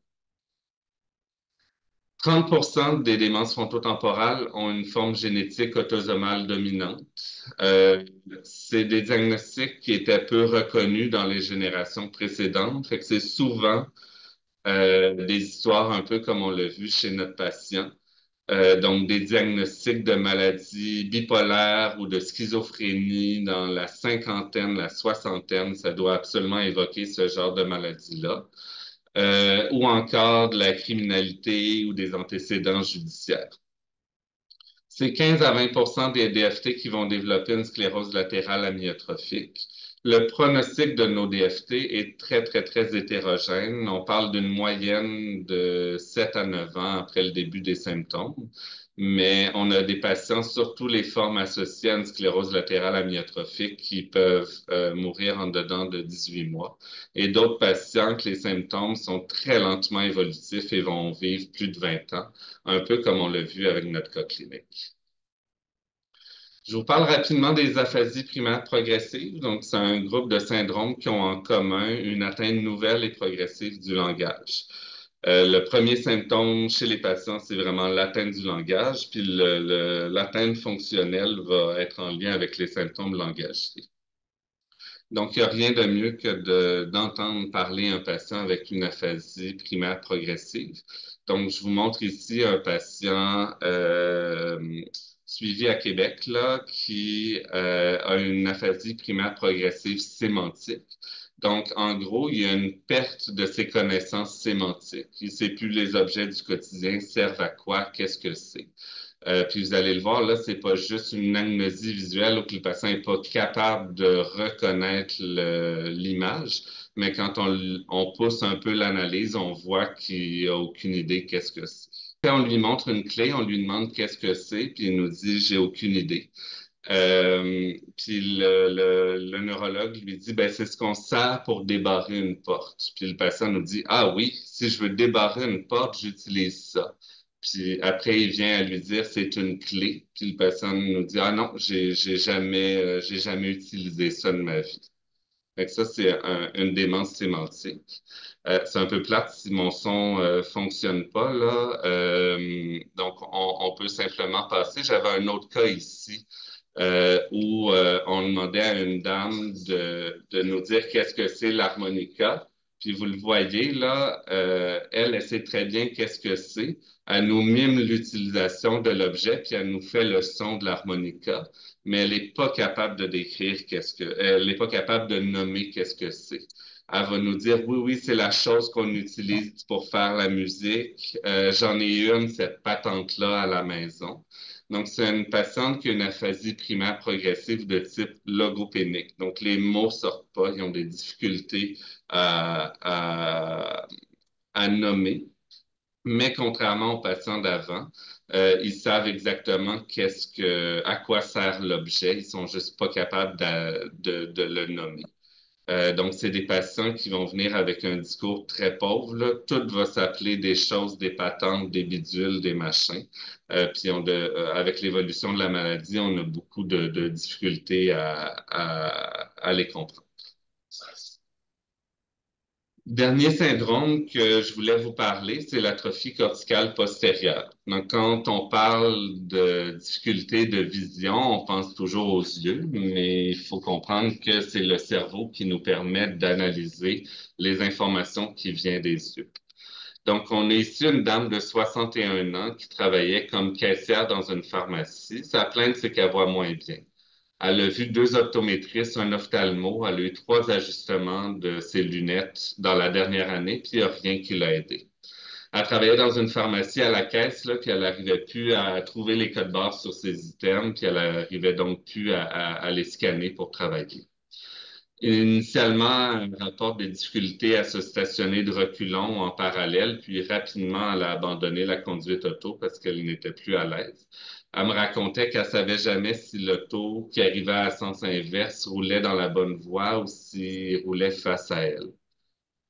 Speaker 2: 30% des démences frontotemporales ont une forme génétique autosomale dominante. Euh, c'est des diagnostics qui étaient peu reconnus dans les générations précédentes. Fait que c'est souvent des histoires un peu comme on l'a vu chez notre patient. Donc, des diagnostics de maladies bipolaires ou de schizophrénie dans la cinquantaine, la soixantaine, ça doit absolument évoquer ce genre de maladie-là. Ou encore de la criminalité ou des antécédents judiciaires. C'est 15 à 20 des DFT qui vont développer une sclérose latérale amyotrophique. Le pronostic de nos DFT est très, très, très hétérogène. On parle d'une moyenne de 7 à 9 ans après le début des symptômes, mais on a des patients, surtout les formes associées à une sclérose latérale amyotrophique, qui peuvent mourir en dedans de 18 mois. Et d'autres patients que les symptômes sont très lentement évolutifs et vont vivre plus de 20 ans, un peu comme on l'a vu avec notre cas clinique. Je vous parle rapidement des aphasies primaires progressives. Donc, c'est un groupe de syndromes qui ont en commun une atteinte nouvelle et progressive du langage. Le premier symptôme chez les patients, c'est vraiment l'atteinte du langage, puis l'atteinte fonctionnelle va être en lien avec les symptômes langagiers. Donc, il n'y a rien de mieux que d'entendre parler un patient avec une aphasie primaire progressive. Donc, je vous montre ici un patient suivi à Québec là, qui a une aphasie primaire progressive sémantique. Donc, en gros, il y a une perte de ses connaissances sémantiques. Il ne sait plus les objets du quotidien servent à quoi, qu'est-ce que c'est. Puis vous allez le voir, là, c'est pas juste une agnosie visuelle où que le patient n'est pas capable de reconnaître l'image, mais quand on pousse un peu l'analyse, on voit qu'il n'a aucune idée qu'est-ce que c'est. Puis on lui montre une clé, on lui demande qu'est-ce que c'est, puis il nous dit j'ai aucune idée. Puis le neurologue lui dit ben c'est ce qu'on sert pour débarrer une porte. Puis le patient nous dit ah oui, si je veux débarrer une porte, j'utilise ça. Puis après, il vient à lui dire c'est une clé. Puis le patient nous dit ah non, j'ai jamais utilisé ça de ma vie. Fait que ça, c'est une démence sémantique. C'est un peu plate si mon son fonctionne pas, là. Donc, on peut simplement passer. J'avais un autre cas ici où on demandait à une dame de nous dire qu'est-ce que c'est l'harmonica. Puis vous le voyez là, elle sait très bien qu'est-ce que c'est. Elle nous mime l'utilisation de l'objet, puis elle nous fait le son de l'harmonica, mais elle n'est pas capable de décrire elle n'est pas capable de nommer qu'est-ce que c'est. Elle va nous dire, oui, oui, c'est la chose qu'on utilise pour faire la musique. J'en ai une, cette patente-là, à la maison. Donc, c'est une patiente qui a une aphasie primaire progressive de type logopénique. Donc, les mots sortent pas, ils ont des difficultés à nommer. Mais contrairement aux patients d'avant, ils savent exactement à quoi sert l'objet. Ils sont juste pas capables de le nommer. Donc, c'est des patients qui vont venir avec un discours très pauvre, là. Tout va s'appeler des choses, des patentes, des bidules, des machins. Puis, avec l'évolution de la maladie, on a beaucoup de difficultés à les comprendre. Dernier syndrome que je voulais vous parler, c'est l'atrophie corticale postérieure. Donc, quand on parle de difficulté de vision, on pense toujours aux yeux, mais il faut comprendre que c'est le cerveau qui nous permet d'analyser les informations qui viennent des yeux. Donc, on a ici une dame de 61 ans qui travaillait comme caissière dans une pharmacie. Sa plainte, c'est qu'elle voit moins bien. Elle a vu deux optométristes, un ophtalmo. Elle a eu trois ajustements de ses lunettes dans la dernière année, puis il n'y a rien qui l'a aidé. Elle travaillait dans une pharmacie à la caisse, là, puis elle n'arrivait plus à trouver les codes barres sur ses items, puis elle n'arrivait donc plus à les scanner pour travailler. Initialement, elle rapporte des difficultés à se stationner de reculons en parallèle, puis rapidement, elle a abandonné la conduite auto parce qu'elle n'était plus à l'aise. Elle me racontait qu'elle savait jamais si l'auto qui arrivait à sens inverse roulait dans la bonne voie ou s'il roulait face à elle.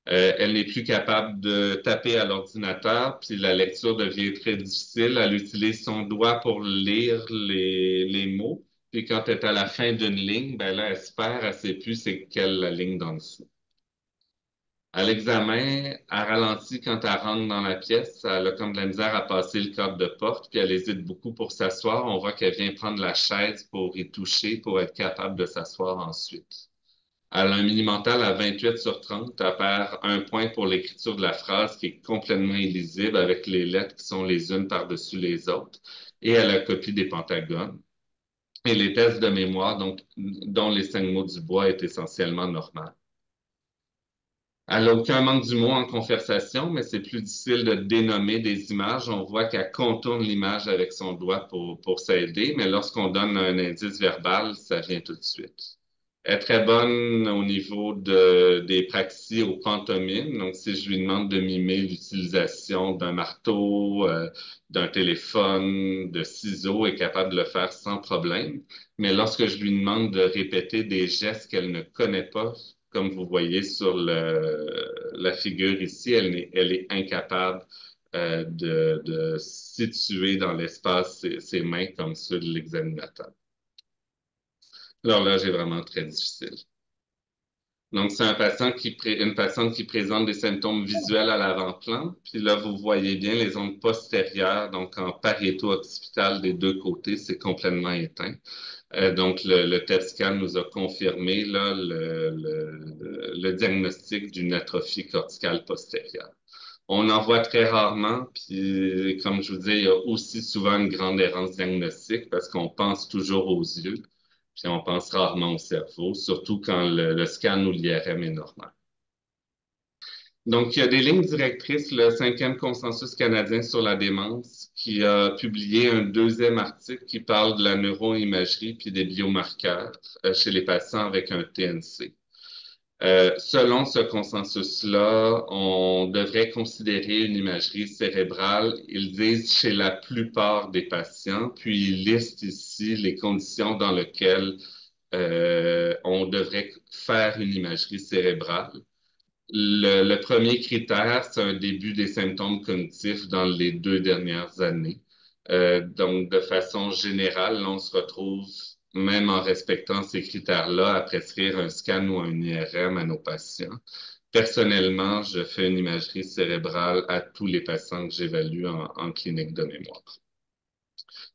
Speaker 2: Elle n'est plus capable de taper à l'ordinateur, puis la lecture devient très difficile. Elle utilise son doigt pour lire les mots. Puis quand elle est à la fin d'une ligne, ben là, elle se perd, elle sait plus c'est quelle la ligne d'en dessous. À l'examen, elle ralentit quand elle rentre dans la pièce. Elle a comme de la misère à passer le cadre de porte, puis elle hésite beaucoup pour s'asseoir. On voit qu'elle vient prendre la chaise pour y toucher, pour être capable de s'asseoir ensuite. Elle a un mini-mental à 28 sur 30. Elle perd un point pour l'écriture de la phrase qui est complètement illisible avec les lettres qui sont les unes par-dessus les autres. Et elle a copie des pentagones. Et les tests de mémoire, donc, dont les 5 mots du bois, est essentiellement normal. Elle n'a aucun manque d'humour en conversation, mais c'est plus difficile de dénommer des images. On voit qu'elle contourne l'image avec son doigt pour s'aider, mais lorsqu'on donne un indice verbal, ça vient tout de suite. Elle est très bonne au niveau des praxis aux pantomimes. Donc, si je lui demande de mimer l'utilisation d'un marteau, d'un téléphone, de ciseaux, elle est capable de le faire sans problème. Mais lorsque je lui demande de répéter des gestes qu'elle ne connaît pas, comme vous voyez sur la figure ici, elle est incapable de situer dans l'espace ses mains comme ceux de l'examinateur. Alors là, j'ai vraiment très difficile. Donc, c'est une patiente qui présente des symptômes visuels à l'avant-plan. Puis là, vous voyez bien les ondes postérieures, donc en pariéto-occipital des deux côtés, c'est complètement éteint. Donc, le TET scan nous a confirmé là, le diagnostic d'une atrophie corticale postérieure. On en voit très rarement, puis comme je vous dis, il y a aussi souvent une grande errance diagnostique parce qu'on pense toujours aux yeux, puis on pense rarement au cerveau, surtout quand le scan ou l'IRM est normal. Donc, il y a des lignes directrices, le cinquième consensus canadien sur la démence, qui a publié un deuxième article qui parle de la neuroimagerie puis des biomarqueurs chez les patients avec un TNC. Selon ce consensus-là, on devrait considérer une imagerie cérébrale, ils disent chez la plupart des patients, puis ils listent ici les conditions dans lesquelles on devrait faire une imagerie cérébrale. Le premier critère, c'est un début des symptômes cognitifs dans les 2 dernières années. Donc, de façon générale, on se retrouve, même en respectant ces critères-là, à prescrire un scan ou un IRM à nos patients. Personnellement, je fais une imagerie cérébrale à tous les patients que j'évalue en clinique de mémoire.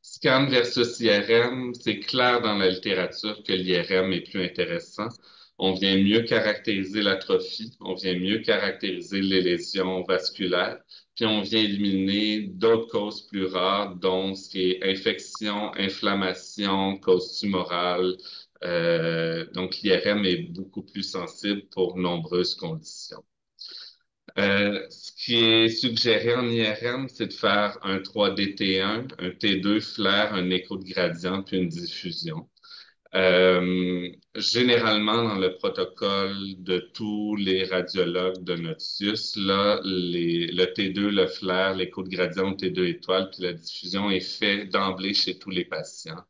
Speaker 2: Scan versus IRM, c'est clair dans la littérature que l'IRM est plus intéressant. On vient mieux caractériser l'atrophie, on vient mieux caractériser les lésions vasculaires, puis on vient éliminer d'autres causes plus rares, dont ce qui est infection, inflammation, cause tumorale. Donc l'IRM est beaucoup plus sensible pour nombreuses conditions. Ce qui est suggéré en IRM, c'est de faire un 3D T1, un T2 flair, un écho de gradient, puis une diffusion. Généralement, dans le protocole de tous les radiologues de Notius, là, le T2, le flair, l'écho de gradient, T2 étoile, puis la diffusion est fait d'emblée chez tous les patients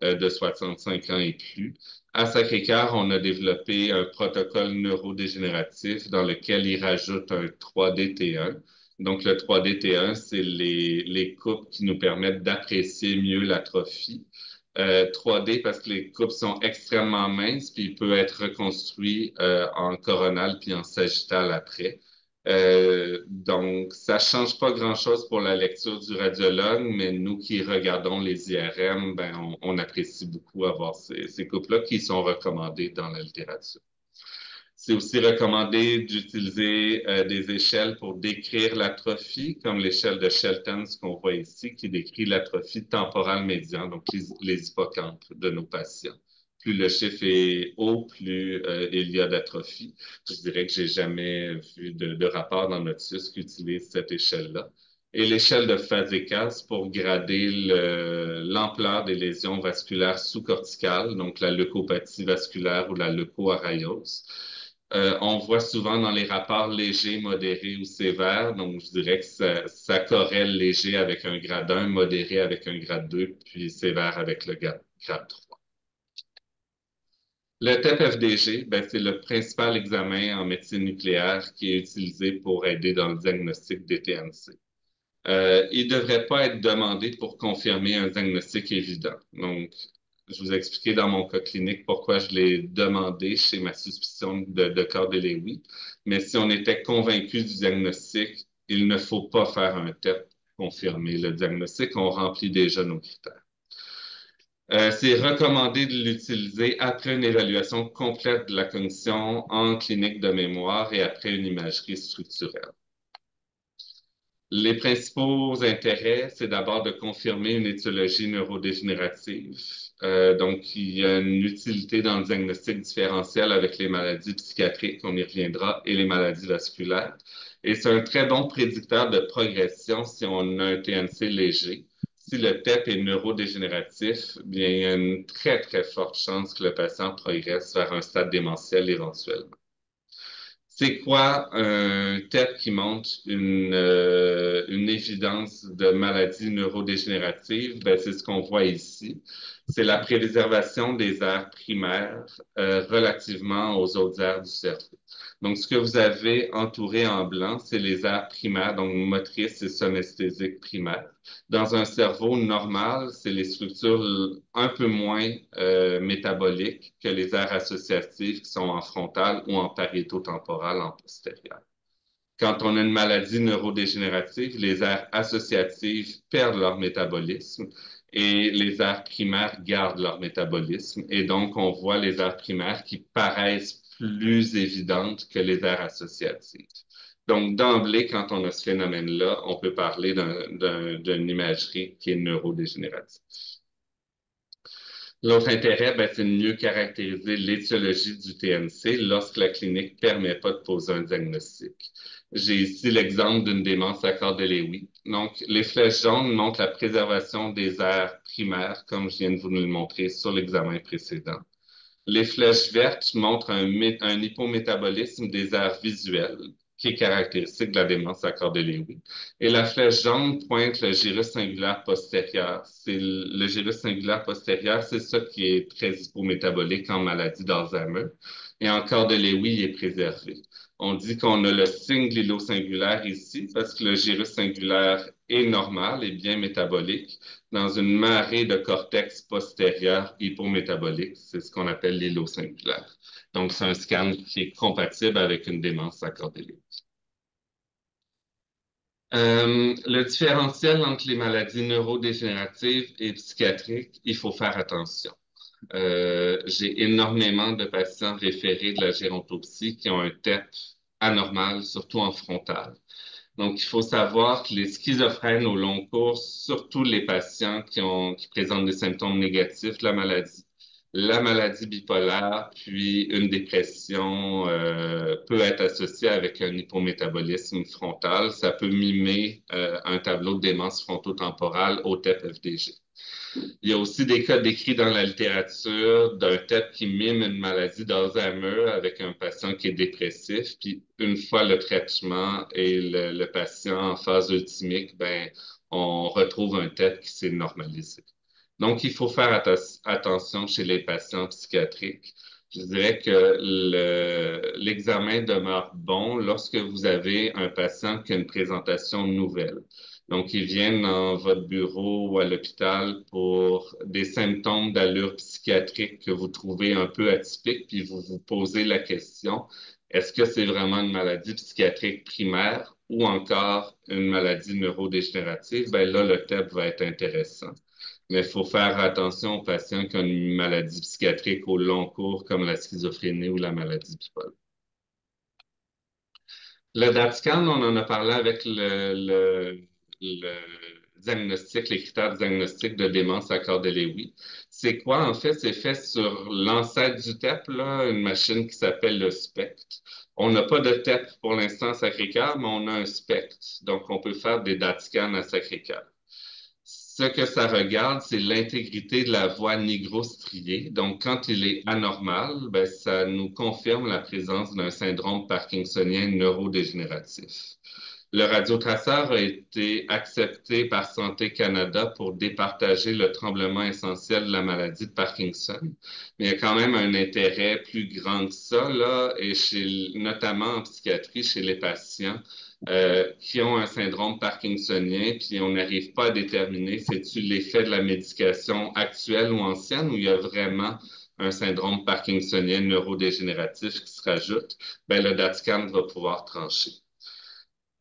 Speaker 2: de 65 ans et plus. À Sacré-Cœur, on a développé un protocole neurodégénératif dans lequel il rajoute un 3D T1. Donc, le 3D T1, c'est les coupes qui nous permettent d'apprécier mieux l'atrophie. 3D parce que les coupes sont extrêmement minces, puis il peut être reconstruit en coronal puis en sagittal après. Donc, ça change pas grand-chose pour la lecture du radiologue, mais nous qui regardons les IRM, ben, on apprécie beaucoup avoir ces coupes-là qui sont recommandées dans la littérature. C'est aussi recommandé d'utiliser des échelles pour décrire l'atrophie, comme l'échelle de Shelton, ce qu'on voit ici, qui décrit l'atrophie temporale médiane, donc les hippocampes de nos patients. plus le chiffre est haut, plus il y a d'atrophie. Je dirais que j'ai jamais vu de rapport dans notre SUS qui utilise cette échelle-là. Et l'échelle de Fazekas pour grader l'ampleur des lésions vasculaires sous-corticales, donc la leucopathie vasculaire ou la leukoarayose. On voit souvent dans les rapports légers, modérés ou sévères, donc je dirais que ça corrèle léger avec un grade 1, modéré avec un grade 2, puis sévère avec le grade 3. Le TEP-FDG, ben, c'est le principal examen en médecine nucléaire qui est utilisé pour aider dans le diagnostic des TNC. Il ne devrait pas être demandé pour confirmer un diagnostic évident. Donc, je vous ai expliqué dans mon cas clinique pourquoi je l'ai demandé chez ma suspicion de corps de Lewy. Mais si on était convaincu du diagnostic, il ne faut pas faire un TEP pour confirmer le diagnostic. On remplit déjà nos critères. C'est recommandé de l'utiliser après une évaluation complète de la cognition en clinique de mémoire et après une imagerie structurelle. Les principaux intérêts, c'est d'abord de confirmer une étiologie neurodégénérative. Donc, il y a une utilité dans le diagnostic différentiel avec les maladies psychiatriques, on y reviendra, et les maladies vasculaires. Et c'est un très bon prédicteur de progression si on a un TNC léger. Si le TEP est neurodégénératif, bien, il y a une très, très forte chance que le patient progresse vers un stade démentiel éventuellement. C'est quoi un TEP qui montre une évidence de maladie neurodégénérative? Ben, c'est ce qu'on voit ici. C'est la préservation des aires primaires relativement aux autres aires du cerveau. Donc, ce que vous avez entouré en blanc, c'est les aires primaires, donc motrices et synesthésiques primaires. Dans un cerveau normal, c'est les structures un peu moins métaboliques que les aires associatives qui sont en frontale ou en pariétotemporale en postérieur. Quand on a une maladie neurodégénérative, les aires associatives perdent leur métabolisme et les aires primaires gardent leur métabolisme. Et donc, on voit les aires primaires qui paraissent plus évidentes que les aires associatives. Donc, d'emblée, quand on a ce phénomène-là, on peut parler d'une imagerie qui est neurodégénérative. L'autre intérêt, ben, c'est de mieux caractériser l'étiologie du TNC lorsque la clinique ne permet pas de poser un diagnostic. J'ai ici l'exemple d'une démence à corps de Lewy. Donc, les flèches jaunes montrent la préservation des aires primaires, comme je viens de vous le montrer sur l'examen précédent. Les flèches vertes montrent un hypométabolisme des aires visuelles, qui est caractéristique de la démence à corps de Lewy. Et la flèche jaune pointe le gyrus singulaire postérieur. Le gyrus singulaire postérieur, c'est ça qui est très hypométabolique en maladie d'Alzheimer. Et en corps de Lewy, il est préservé. On dit qu'on a le signe de l'îlot singulaire ici parce que le gyrus singulaire est normal et bien métabolique dans une marée de cortex postérieur hypométabolique. C'est ce qu'on appelle l'îlot singulaire. Donc, c'est un scan qui est compatible avec une démence accordée. Le différentiel entre les maladies neurodégénératives et psychiatriques, il faut faire attention. J'ai énormément de patients référés de la gérontopsie qui ont un TEP anormal, surtout en frontal. Donc, il faut savoir que les schizophrènes au long cours, surtout les patients qui présentent des symptômes négatifs de la maladie bipolaire, puis une dépression peut être associée avec un hypométabolisme frontal. Ça peut mimer un tableau de démence frontotemporale au TEP-FDG. Il y a aussi des cas décrits dans la littérature d'un TEP qui mime une maladie d'Alzheimer avec un patient qui est dépressif. Puis une fois le traitement et le patient en phase ultimique, ben, on retrouve un TEP qui s'est normalisé. Donc, il faut faire attention chez les patients psychiatriques. Je dirais que l'examen demeure bon lorsque vous avez un patient qui a une présentation nouvelle. Donc, ils viennent dans votre bureau ou à l'hôpital pour des symptômes d'allure psychiatrique que vous trouvez un peu atypiques, puis vous vous posez la question, est-ce que c'est vraiment une maladie psychiatrique primaire ou encore une maladie neurodégénérative? Ben là, le TEP va être intéressant. Mais il faut faire attention aux patients qui ont une maladie psychiatrique au long cours, comme la schizophrénie ou la maladie bipolaire. Le DATSCAN, on en a parlé avec le diagnostic, les critères de diagnostic de démence accordée Lewy. C'est quoi, en fait? C'est fait sur l'ancêtre du TEP, là, une machine qui s'appelle le SPECT. On n'a pas de TEP pour l'instant à Sacré-Cœur, mais on a un SPECT. Donc, on peut faire des DAT scans à Sacré-Cœur. Ce que ça regarde, c'est l'intégrité de la voie nigrostriée. Donc, quand il est anormal, ben, ça nous confirme la présence d'un syndrome parkinsonien neurodégénératif. Le radiotraceur a été accepté par Santé Canada pour départager le tremblement essentiel de la maladie de Parkinson. Mais il y a quand même un intérêt plus grand que ça, là, et notamment en psychiatrie chez les patients qui ont un syndrome parkinsonien, puis on n'arrive pas à déterminer c'est-tu l'effet de la médication actuelle ou ancienne, ou il y a vraiment un syndrome parkinsonien neurodégénératif qui se rajoute, ben, le DAT-scan va pouvoir trancher.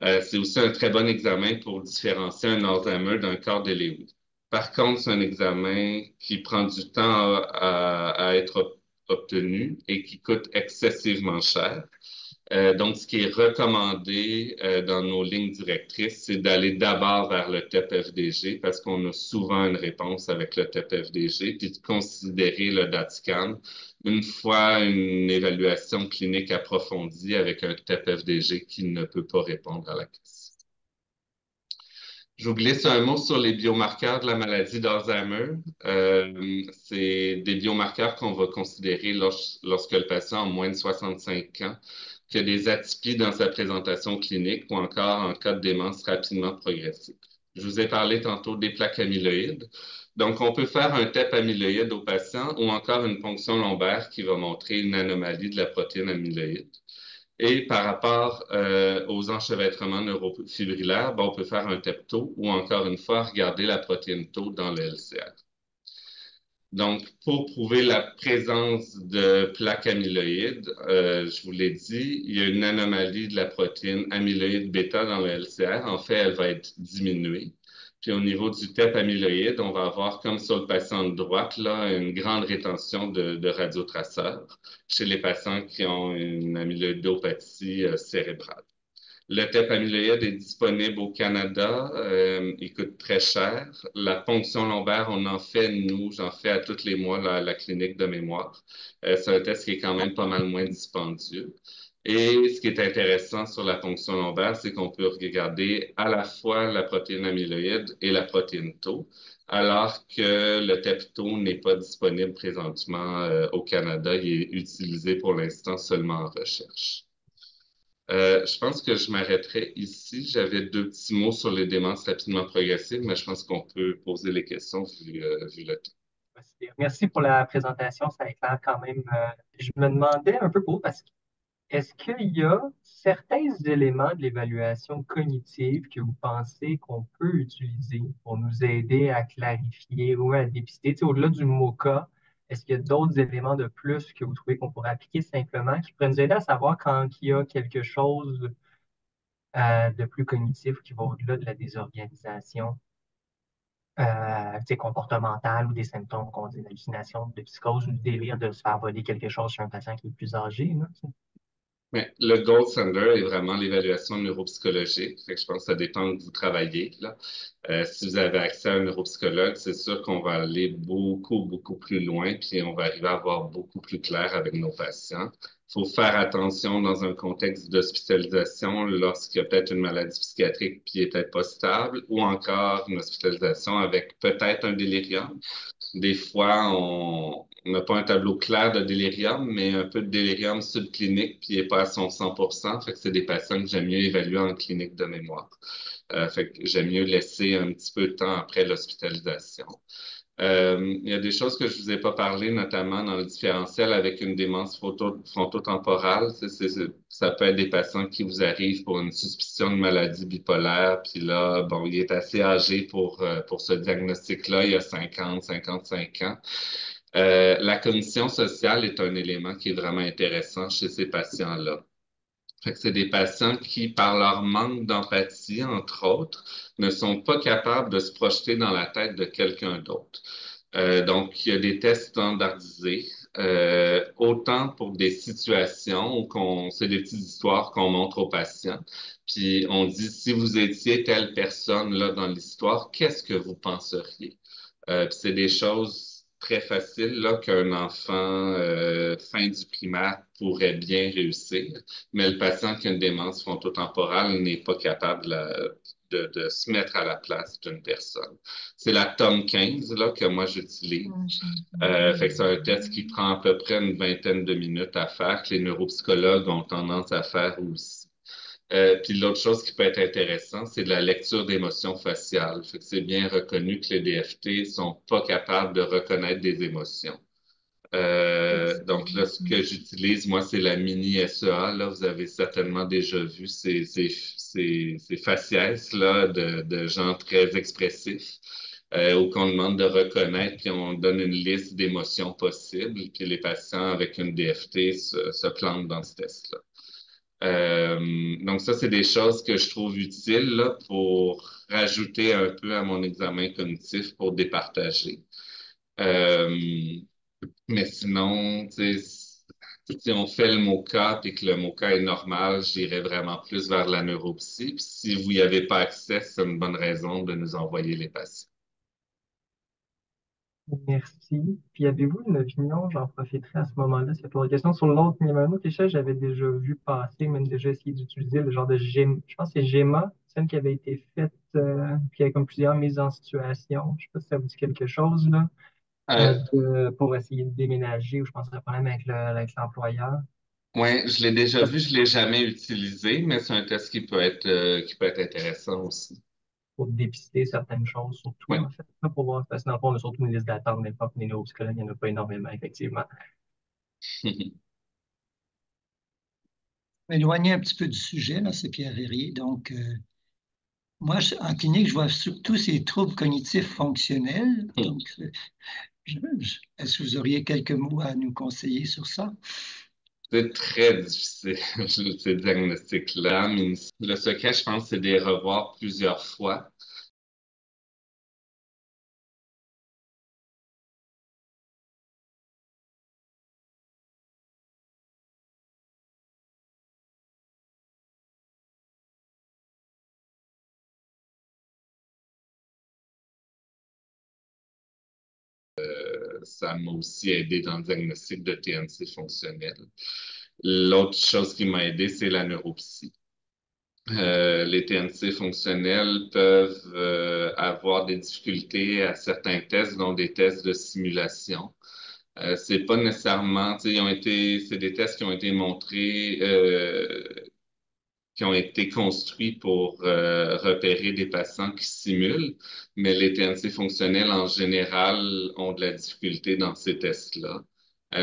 Speaker 2: C'est aussi un très bon examen pour différencier un Alzheimer d'un corps de Lewy. Par contre, c'est un examen qui prend du temps à être obtenu et qui coûte excessivement cher. Donc, ce qui est recommandé dans nos lignes directrices, c'est d'aller d'abord vers le TEP-FDG parce qu'on a souvent une réponse avec le TEP-FDG, puis de considérer le DAT-scan une fois une évaluation clinique approfondie avec un TEP-FDG qui ne peut pas répondre à la question. Je vous glisse un mot sur les biomarqueurs de la maladie d'Alzheimer. C'est des biomarqueurs qu'on va considérer lorsque le patient a moins de 65 ans, qu'il y a des atypies dans sa présentation clinique ou encore en cas de démence rapidement progressive. Je vous ai parlé tantôt des plaques amyloïdes. Donc, on peut faire un TEP amyloïde au patient ou encore une ponction lombaire qui va montrer une anomalie de la protéine amyloïde. Et par rapport aux enchevêtrements neurofibrillaires, ben, on peut faire un TEP-tau ou encore une fois regarder la protéine tau dans le LCR. Donc, pour prouver la présence de plaques amyloïdes, je vous l'ai dit, il y a une anomalie de la protéine amyloïde bêta dans le LCR. En fait, elle va être diminuée. Puis au niveau du TEP amyloïde, on va avoir, comme sur le patient de droite, là, une grande rétention de radiotraceurs chez les patients qui ont une amyloïdopathie cérébrale. Le TEP amyloïde est disponible au Canada. Il coûte très cher. La ponction lombaire, on en fait, nous, j'en fais à tous les mois à la clinique de mémoire. C'est un test qui est quand même pas mal moins dispendieux. Et ce qui est intéressant sur la ponction lombaire, c'est qu'on peut regarder à la fois la protéine amyloïde et la protéine tau, alors que le TEP-tau n'est pas disponible présentement au Canada. Il est utilisé pour l'instant seulement en recherche. Je pense que je m'arrêterai ici. J'avais deux petits mots sur les démences rapidement progressives, mais je pense qu'on peut poser les questions vu le temps.
Speaker 3: Merci pour la présentation, ça éclaire quand même. Je me demandais un peu parce que est-ce qu'il y a certains éléments de l'évaluation cognitive que vous pensez qu'on peut utiliser pour nous aider à clarifier ou à dépister, tu sais, au-delà du MoCA, est-ce qu'il y a d'autres éléments de plus que vous trouvez qu'on pourrait appliquer simplement qui pourraient nous aider à savoir quand il y a quelque chose de plus cognitif qui va au-delà de la désorganisation tu sais, comportementale ou des symptômes qu'on dit d'hallucination, de psychose ou de délire de se faire voler quelque chose chez un patient qui est plus âgé, là, tu sais.
Speaker 2: Mais le gold standard est vraiment l'évaluation neuropsychologique. Fait que je pense que ça dépend où vous travaillez, là. Si vous avez accès à un neuropsychologue, c'est sûr qu'on va aller beaucoup, beaucoup plus loin, puis on va arriver à voir beaucoup plus clair avec nos patients. Il faut faire attention dans un contexte d'hospitalisation lorsqu'il y a peut-être une maladie psychiatrique qui est peut-être pas stable, ou encore une hospitalisation avec peut-être un délirium. Des fois, on n'a pas un tableau clair de délirium, mais un peu de délirium subclinique, puis il n'est pas à son 100%. Fait que c'est des patients que j'aime mieux évaluer en clinique de mémoire. Fait que j'aime mieux laisser un petit peu de temps après l'hospitalisation. Il y a des choses que je vous ai pas parlé, notamment dans le différentiel avec une démence frontotemporale. Ça peut être des patients qui vous arrivent pour une suspicion de maladie bipolaire, puis là, bon, il est assez âgé pour ce diagnostic-là, il a 50, 55 ans. La cognition sociale est un élément qui est vraiment intéressant chez ces patients-là. Fait que c'est des patients qui, par leur manque d'empathie, entre autres, ne sont pas capables de se projeter dans la tête de quelqu'un d'autre. Donc, il y a des tests standardisés autant pour des situations où c'est des petites histoires qu'on montre aux patients, puis on dit, si vous étiez telle personne là dans l'histoire, qu'est-ce que vous penseriez? Puis c'est des choses très faciles là qu'un enfant fin du primaire pourrait bien réussir, mais le patient qui a une démence frontotemporale n'est pas capable de se mettre à la place d'une personne. C'est la TOM 15 là, que moi j'utilise. Fait que c'est un test qui prend à peu près une vingtaine de minutes à faire, que les neuropsychologues ont tendance à faire aussi. Puis l'autre chose qui peut être intéressant, c'est de la lecture d'émotions faciales. Fait que c'est bien reconnu que les DFT sont pas capables de reconnaître des émotions. Donc là, ce que j'utilise, moi, c'est la mini SEA. Là, vous avez certainement déjà vu ces faciès là, de gens très expressifs où qu'on demande de reconnaître, puis on donne une liste d'émotions possibles, puis les patients avec une DFT se plantent dans ce test-là. Donc ça, c'est des choses que je trouve utiles là, pour rajouter un peu à mon examen cognitif pour départager. Euh, mais sinon, tu sais, si on fait le MoCA et que le MoCA est normal, j'irais vraiment plus vers la neuropsy. Puis si vous n'y avez pas accès, c'est une bonne raison de nous envoyer les patients.
Speaker 3: Merci. Puis avez-vous une opinion, j'en profiterai à ce moment-là, c'est pour la question sur l'autre, il y avait un autre échelle, j'avais déjà vu passer, même déjà essayé d'utiliser le genre de GEM, je pense que c'est GEMA, celle qui avait été faite, puis il y avait comme plusieurs mises en situation, je sais pas si ça vous dit quelque chose, là,
Speaker 2: Euh,
Speaker 3: pour essayer de déménager, ou je pense que c'est un problème avec l'employeur,
Speaker 2: ouais, je l'ai déjà vu, je l'ai jamais utilisé, mais c'est un test qui peut être intéressant aussi.
Speaker 3: pour dépister certaines choses, surtout,
Speaker 2: Ouais.
Speaker 3: en fait, là, pour voir, parce que dans le fond, on a surtout une liste d'attente, mais pas que les neuropsychologues, il n'y en a pas énormément, effectivement.
Speaker 1: Éloigner un petit peu du sujet, là, c'est Pierre Verrier. Donc, moi, en clinique, je vois surtout ces troubles cognitifs fonctionnels. Donc, est-ce que vous auriez quelques mots à nous conseiller sur ça?
Speaker 2: C'est très difficile, ces diagnostics-là. Mais le secret, je pense, c'est de les revoir plusieurs fois. Ça m'a aussi aidé dans le diagnostic de TNC fonctionnel. L'autre chose qui m'a aidé, c'est la neuropsy. Les TNC fonctionnels peuvent avoir des difficultés à certains tests, dont des tests de simulation. C'est pas nécessairement, tu sais, c'est des tests qui ont été montrés, qui ont été construits pour repérer des patients qui simulent, mais les TNC fonctionnels en général ont de la difficulté dans ces tests-là.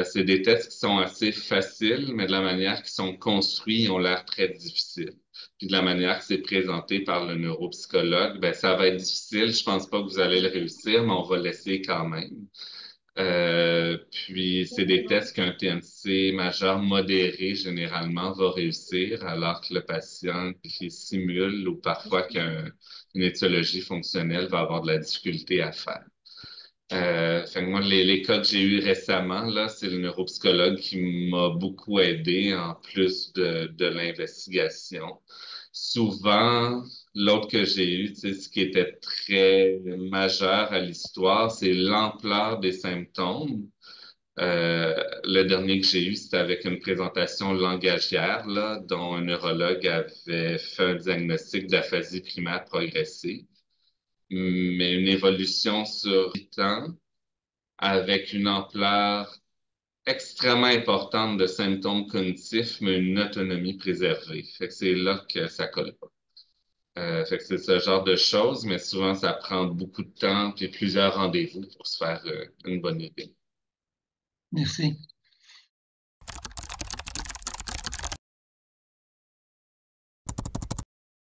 Speaker 2: C'est des tests qui sont assez faciles, mais de la manière qu'ils sont construits, ils ont l'air très difficiles. Puis de la manière que c'est présenté par le neuropsychologue, ben ça va être difficile. Je pense pas que vous allez le réussir, mais on va l'essayer quand même. Puis, c'est des tests qu'un TNC majeur modéré, généralement, va réussir, alors que le patient qui simule ou parfois qu'une étiologie fonctionnelle va avoir de la difficulté à faire. Fait que moi, les cas que j'ai eus récemment, là, c'est le neuropsychologue qui m'a beaucoup aidé en plus de l'investigation. Souvent, l'autre que j'ai eu, tu sais, ce qui était très majeur à l'histoire, c'est l'ampleur des symptômes. Le dernier que j'ai eu, c'était avec une présentation langagière, là, dont un neurologue avait fait un diagnostic d'aphasie primaire progressive, mais une évolution sur 8 ans avec une ampleur extrêmement importante de symptômes cognitifs, mais une autonomie préservée. Fait que c'est là que ça colle pas. Fait que c'est ce genre de choses, mais souvent ça prend beaucoup de temps et plusieurs rendez-vous pour se faire une bonne idée.
Speaker 1: Merci.